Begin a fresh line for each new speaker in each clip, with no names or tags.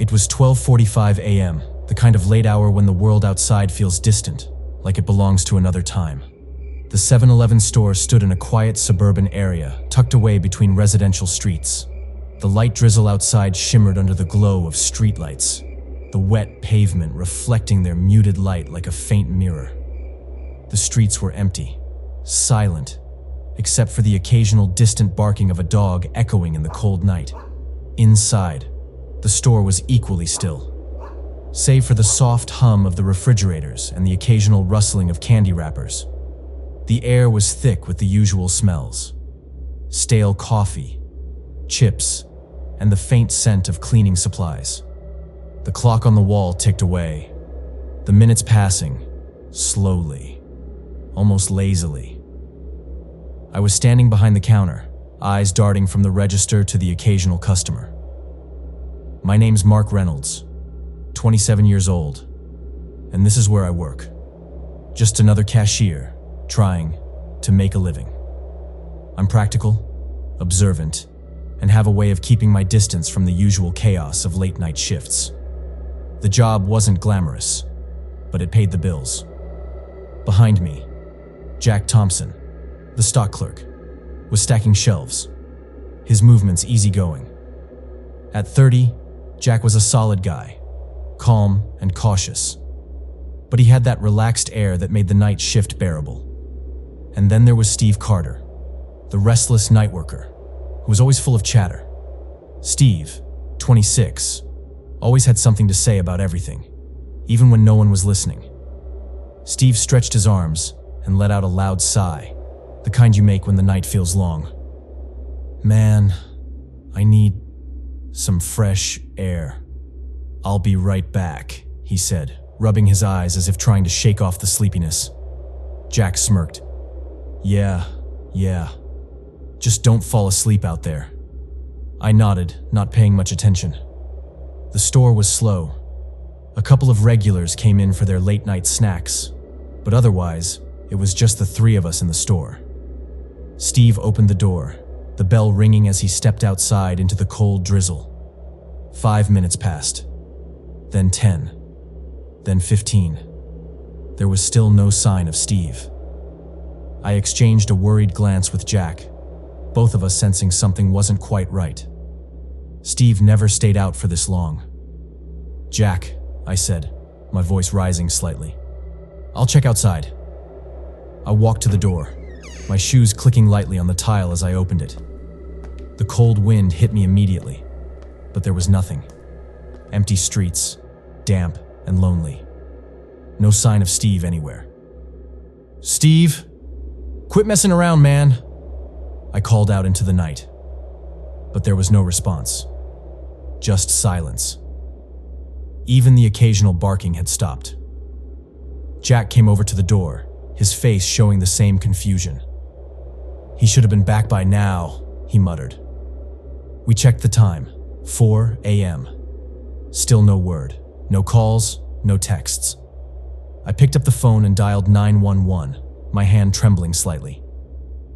It was 12:45 a.m., the kind of late hour when the world outside feels distant, like it belongs to another time. The 7-Eleven store stood in a quiet suburban area, tucked away between residential streets. The light drizzle outside shimmered under the glow of streetlights, the wet pavement reflecting their muted light like a faint mirror. The streets were empty, silent, except for the occasional distant barking of a dog echoing in the cold night. Inside, the store was equally still, save for the soft hum of the refrigerators and the occasional rustling of candy wrappers. The air was thick with the usual smells: stale coffee, chips, and the faint scent of cleaning supplies. The clock on the wall ticked away, the minutes passing, slowly, almost lazily. I was standing behind the counter, eyes darting from the register to the occasional customer. My name's Mark Reynolds, 27 years old, and this is where I work. Just another cashier, trying to make a living. I'm practical, observant, and have a way of keeping my distance from the usual chaos of late-night shifts. The job wasn't glamorous, but it paid the bills. Behind me, Jack Thompson, the stock clerk, was stacking shelves, his movements easygoing. At 30, Jack was a solid guy, calm and cautious, but he had that relaxed air that made the night shift bearable. And then there was Steve Carter, the restless night worker, who was always full of chatter. Steve, 26, always had something to say about everything, even when no one was listening. Steve stretched his arms and let out a loud sigh, the kind you make when the night feels long. "Man, I need some fresh air. I'll be right back," he said, rubbing his eyes as if trying to shake off the sleepiness. Jack smirked. Yeah. Just don't fall asleep out there." I nodded, not paying much attention. The store was slow. A couple of regulars came in for their late-night snacks, but otherwise, it was just the three of us in the store. Steve opened the door, the bell ringing as he stepped outside into the cold drizzle. 5 minutes passed, then 10, then 15. There was still no sign of Steve. I exchanged a worried glance with Jack, both of us sensing something wasn't quite right. Steve never stayed out for this long. "Jack," I said, my voice rising slightly, "I'll check outside." I walked to the door, my shoes clicking lightly on the tile as I opened it. The cold wind hit me immediately, but there was nothing. Empty streets, damp and lonely. No sign of Steve anywhere. "Steve, quit messing around, man," I called out into the night. But there was no response. Just silence. Even the occasional barking had stopped. Jack came over to the door, his face showing the same confusion. "He should have been back by now," he muttered. We checked the time, 4 a.m. Still no word, no calls, no texts. I picked up the phone and dialed 911, my hand trembling slightly.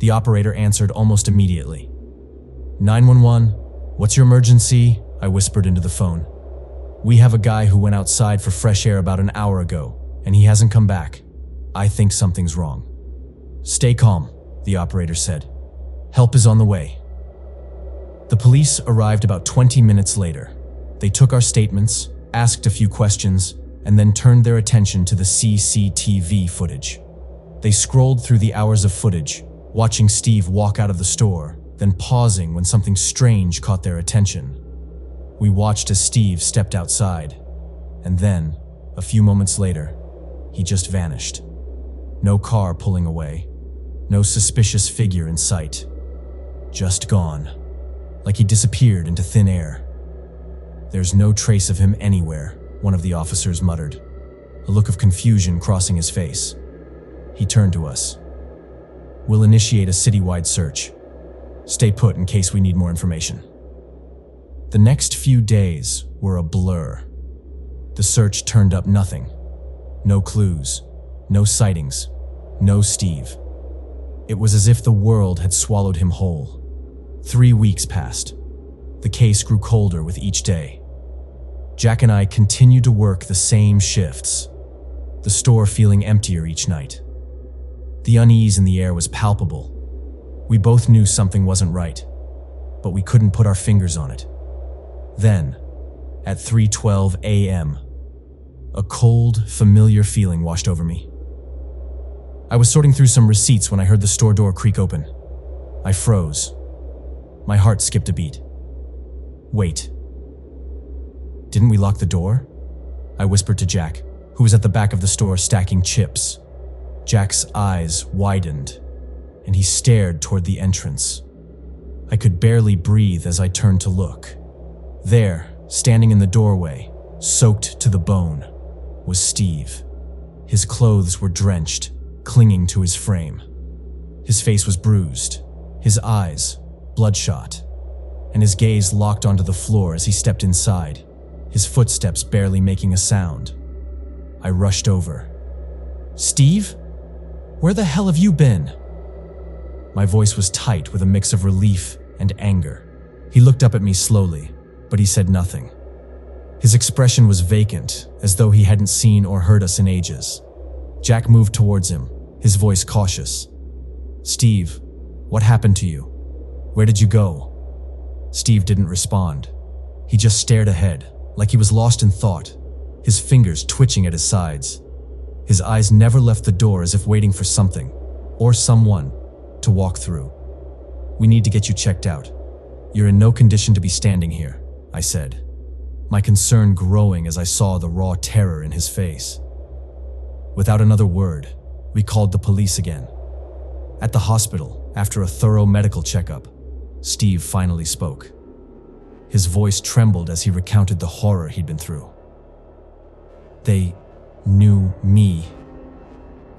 The operator answered almost immediately. "911, what's your emergency?" I whispered into the phone. "We have a guy who went outside for fresh air about an hour ago, and he hasn't come back. I think something's wrong." "Stay calm," the operator said. "Help is on the way." The police arrived about 20 minutes later. They took our statements, asked a few questions, and then turned their attention to the CCTV footage. They scrolled through the hours of footage, watching Steve walk out of the store, then pausing when something strange caught their attention. We watched as Steve stepped outside, and then, a few moments later, he just vanished. No car pulling away, no suspicious figure in sight. Just gone, like he disappeared into thin air. "There's no trace of him anywhere," one of the officers muttered, a look of confusion crossing his face. He turned to us. "We'll initiate a citywide search. Stay put in case we need more information." The next few days were a blur. The search turned up nothing. No clues, no sightings, no Steve. It was as if the world had swallowed him whole. 3 weeks passed. The case grew colder with each day. Jack and I continued to work the same shifts, the store feeling emptier each night. The unease in the air was palpable. We both knew something wasn't right, but we couldn't put our fingers on it. Then, at 3:12 a.m., a cold, familiar feeling washed over me. I was sorting through some receipts when I heard the store door creak open. I froze. My heart skipped a beat. Wait. Didn't we lock the door? I whispered to Jack, who was at the back of the store stacking chips. Jack's eyes widened, and he stared toward the entrance. I could barely breathe as I turned to look. There, standing in the doorway, soaked to the bone, was Steve. His clothes were drenched, clinging to his frame. His face was bruised, his eyes bloodshot, and his gaze locked onto the floor as he stepped inside, his footsteps barely making a sound. I rushed over. "Steve? Where the hell have you been?" My voice was tight with a mix of relief and anger. He looked up at me slowly, but he said nothing. His expression was vacant, as though he hadn't seen or heard us in ages. Jack moved towards him, his voice cautious. "Steve, what happened to you? Where did you go?" Steve didn't respond. He just stared ahead, like he was lost in thought, his fingers twitching at his sides. His eyes never left the door, as if waiting for something, or someone, to walk through. "We need to get you checked out. You're in no condition to be standing here," I said, my concern growing as I saw the raw terror in his face. Without another word, we called the police again. At the hospital, after a thorough medical checkup, Steve finally spoke. His voice trembled as he recounted the horror he'd been through. "They knew me.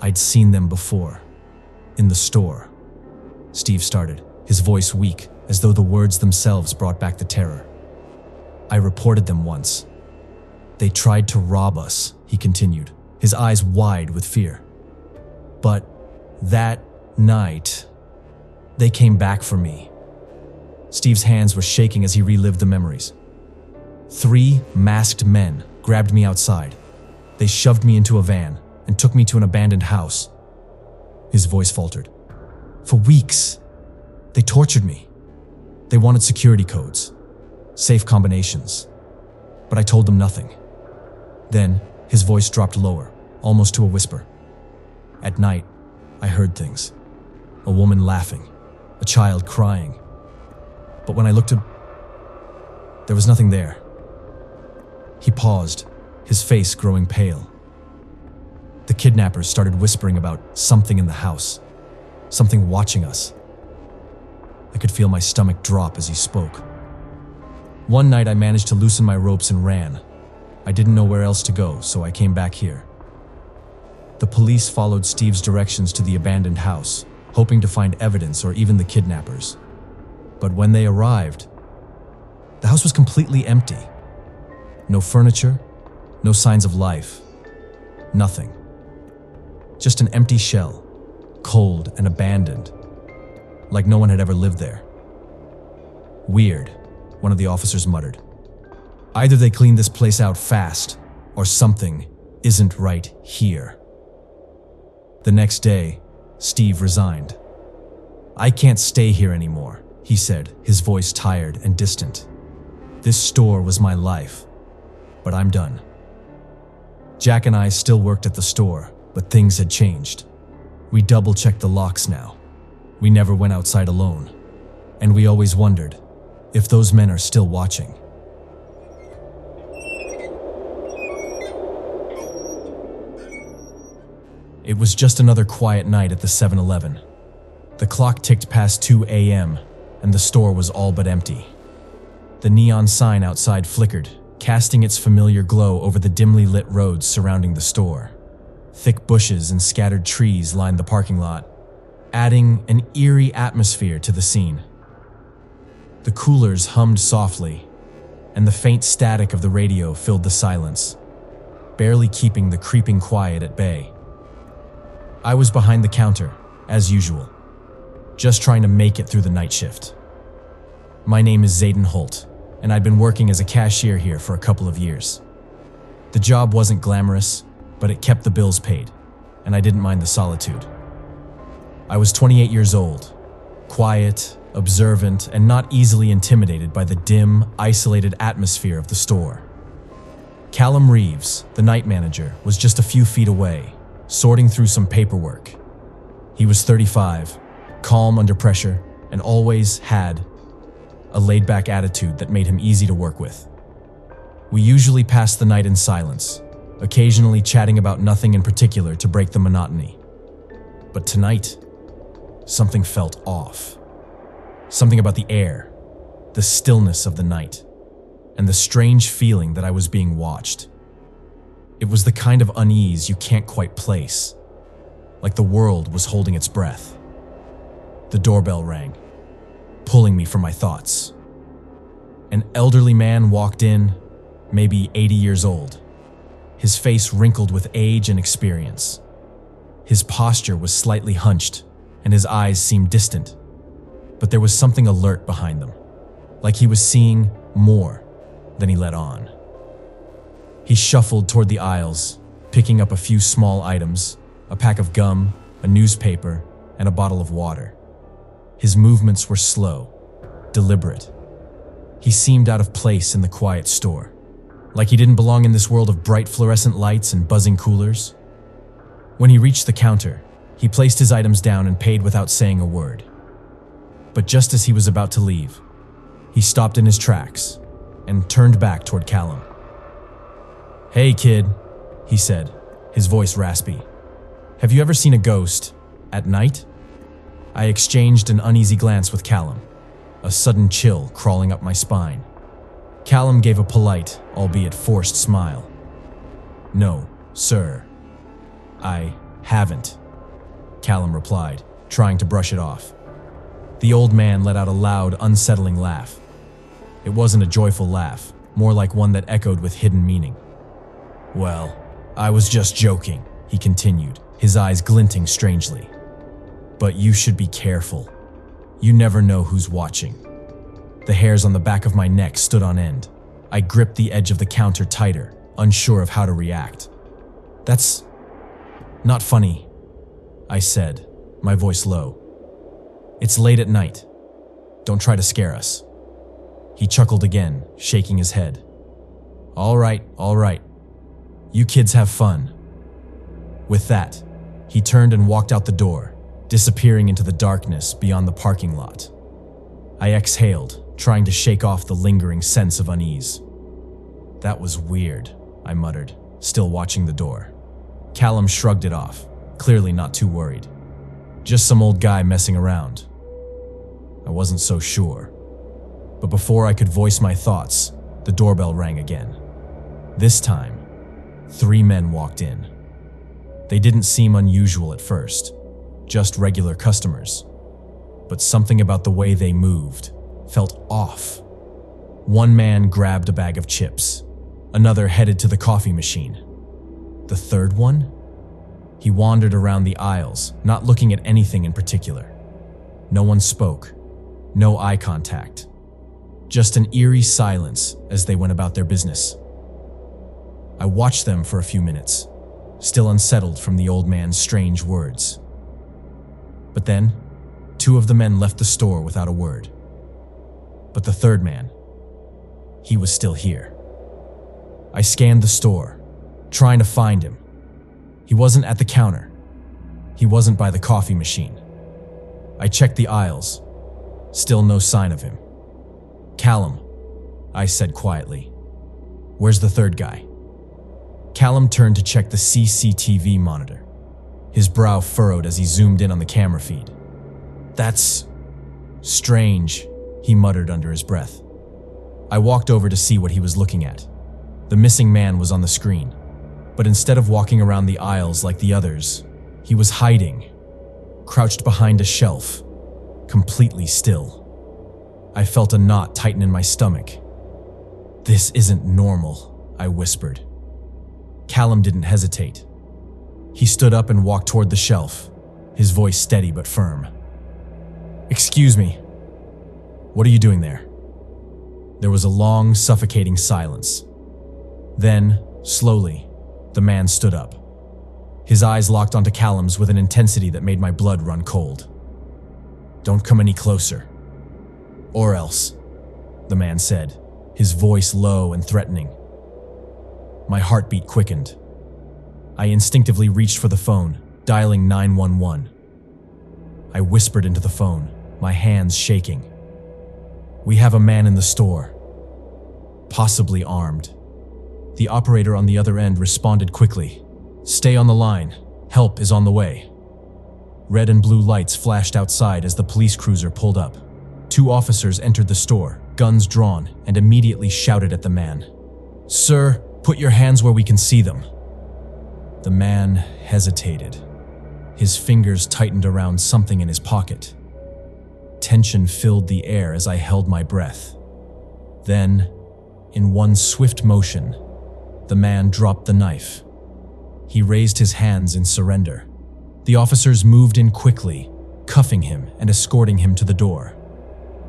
I'd seen them before, in the store," Steve started, his voice weak, as though the words themselves brought back the terror. "I reported them once. They tried to rob us," he continued, his eyes wide with fear. "But that night, they came back for me." Steve's hands were shaking as he relived the memories. "3 masked men grabbed me outside. They shoved me into a van and took me to an abandoned house." His voice faltered. "For weeks, they tortured me. They wanted security codes, safe combinations, but I told them nothing." Then, his voice dropped lower, almost to a whisper. "At night, I heard things. A woman laughing, a child crying. But when I looked up, there was nothing there." He paused, his face growing pale. "The kidnappers started whispering about something in the house, something watching us." I could feel my stomach drop as he spoke. "One night I managed to loosen my ropes and ran. I didn't know where else to go, so I came back here." The police followed Steve's directions to the abandoned house, hoping to find evidence or even the kidnappers. But when they arrived, the house was completely empty. No furniture, no signs of life, nothing. Just an empty shell, cold and abandoned, like no one had ever lived there. "Weird," one of the officers muttered. "Either they cleaned this place out fast, or something isn't right here." The next day, Steve resigned. "I can't stay here anymore," he said, his voice tired and distant. "This store was my life, but I'm done." Jack and I still worked at the store, but things had changed. We double-checked the locks now. We never went outside alone, and we always wondered if those men are still watching. It was just another quiet night at the 7-Eleven. The clock ticked past 2 a.m., and the store was all but empty. The neon sign outside flickered, casting its familiar glow over the dimly lit roads surrounding the store. Thick bushes and scattered trees lined the parking lot, adding an eerie atmosphere to the scene. The coolers hummed softly, and the faint static of the radio filled the silence, barely keeping the creeping quiet at bay. I was behind the counter, as usual, just trying to make it through the night shift. "My name is Zayden Holt," and I'd been working as a cashier here for a couple of years. The job wasn't glamorous, but it kept the bills paid, and I didn't mind the solitude. I was 28 years old, quiet, observant, and not easily intimidated by the dim, isolated atmosphere of the store. Callum Reeves, the night manager, was just a few feet away, sorting through some paperwork. He was 35, calm under pressure, and always had a laid-back attitude that made him easy to work with. We usually passed the night in silence, occasionally chatting about nothing in particular to break the monotony. But tonight, something felt off. Something about the air, the stillness of the night, and the strange feeling that I was being watched. It was the kind of unease you can't quite place, like the world was holding its breath. The doorbell rang, pulling me from my thoughts. An elderly man walked in, maybe 80 years old, his face wrinkled with age and experience. His posture was slightly hunched, and his eyes seemed distant, but there was something alert behind them, like he was seeing more than he let on. He shuffled toward the aisles, picking up a few small items, a pack of gum, a newspaper, and a bottle of water. His movements were slow, deliberate. He seemed out of place in the quiet store, like he didn't belong in this world of bright fluorescent lights and buzzing coolers. When he reached the counter, he placed his items down and paid without saying a word. But just as he was about to leave, he stopped in his tracks and turned back toward Callum. "Hey, kid," he said, his voice raspy. "Have you ever seen a ghost at night?" I exchanged an uneasy glance with Callum, a sudden chill crawling up my spine. Callum gave a polite, albeit forced smile. "No, sir. I haven't," Callum replied, trying to brush it off. The old man let out a loud, unsettling laugh. It wasn't a joyful laugh, more like one that echoed with hidden meaning. "Well, I was just joking," he continued, his eyes glinting strangely. "But you should be careful. You never know who's watching." The hairs on the back of my neck stood on end. I gripped the edge of the counter tighter, unsure of how to react. "That's not funny," I said, my voice low. "It's late at night. Don't try to scare us." He chuckled again, shaking his head. All right. You kids have fun." With that, he turned and walked out the door, disappearing into the darkness beyond the parking lot. I exhaled, trying to shake off the lingering sense of unease. "That was weird," I muttered, still watching the door. Callum shrugged it off, clearly not too worried. "Just some old guy messing around." I wasn't so sure. But before I could voice my thoughts, the doorbell rang again. This time, 3 men walked in. They didn't seem unusual at first, just regular customers. But something about the way they moved felt off. One man grabbed a bag of chips. Another headed to the coffee machine. The third one? He wandered around the aisles, not looking at anything in particular. No one spoke. No eye contact. Just an eerie silence as they went about their business. I watched them for a few minutes, still unsettled from the old man's strange words. But then, 2 of the men left the store without a word. But the third man, he was still here. I scanned the store, trying to find him. He wasn't at the counter. He wasn't by the coffee machine. I checked the aisles. Still no sign of him. "Callum," I said quietly. "Where's the third guy?" Callum turned to check the CCTV monitor. His brow furrowed as he zoomed in on the camera feed. "That's strange," he muttered under his breath. I walked over to see what he was looking at. The missing man was on the screen, but instead of walking around the aisles like the others, he was hiding, crouched behind a shelf, completely still. I felt a knot tighten in my stomach. "This isn't normal," I whispered. Callum didn't hesitate. He stood up and walked toward the shelf, his voice steady but firm. "Excuse me. What are you doing there?" There was a long, suffocating silence. Then, slowly, the man stood up. His eyes locked onto Callum's with an intensity that made my blood run cold. "Don't come any closer. Or else," the man said, his voice low and threatening. My heartbeat quickened. I instinctively reached for the phone, dialing 911. I whispered into the phone, my hands shaking. "We have a man in the store. Possibly armed." The operator on the other end responded quickly. "Stay on the line. Help is on the way." Red and blue lights flashed outside as the police cruiser pulled up. 2 officers entered the store, guns drawn, and immediately shouted at the man. "Sir, put your hands where we can see them." The man hesitated. His fingers tightened around something in his pocket. Tension filled the air as I held my breath. Then, in one swift motion, the man dropped the knife. He raised his hands in surrender. The officers moved in quickly, cuffing him and escorting him to the door.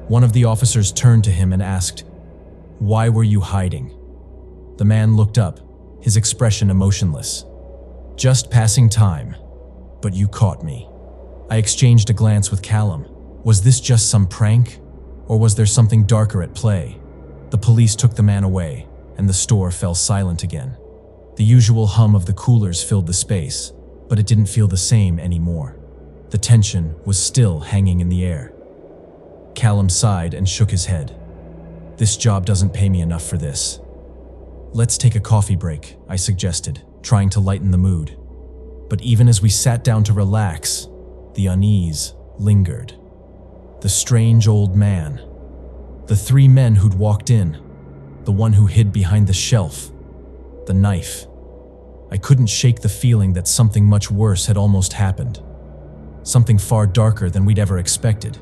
One of the officers turned to him and asked, "Why were you hiding?" The man looked up, his expression emotionless. "Just passing time, but you caught me." I exchanged a glance with Callum. Was this just some prank, or was there something darker at play? The police took the man away, and the store fell silent again. The usual hum of the coolers filled the space, but it didn't feel the same anymore. The tension was still hanging in the air. Callum sighed and shook his head. "This job doesn't pay me enough for this." "Let's take a coffee break," I suggested, trying to lighten the mood. But even as we sat down to relax, the unease lingered. The strange old man, the 3 men who'd walked in, the one who hid behind the shelf, the knife. I couldn't shake the feeling that something much worse had almost happened. Something far darker than we'd ever expected.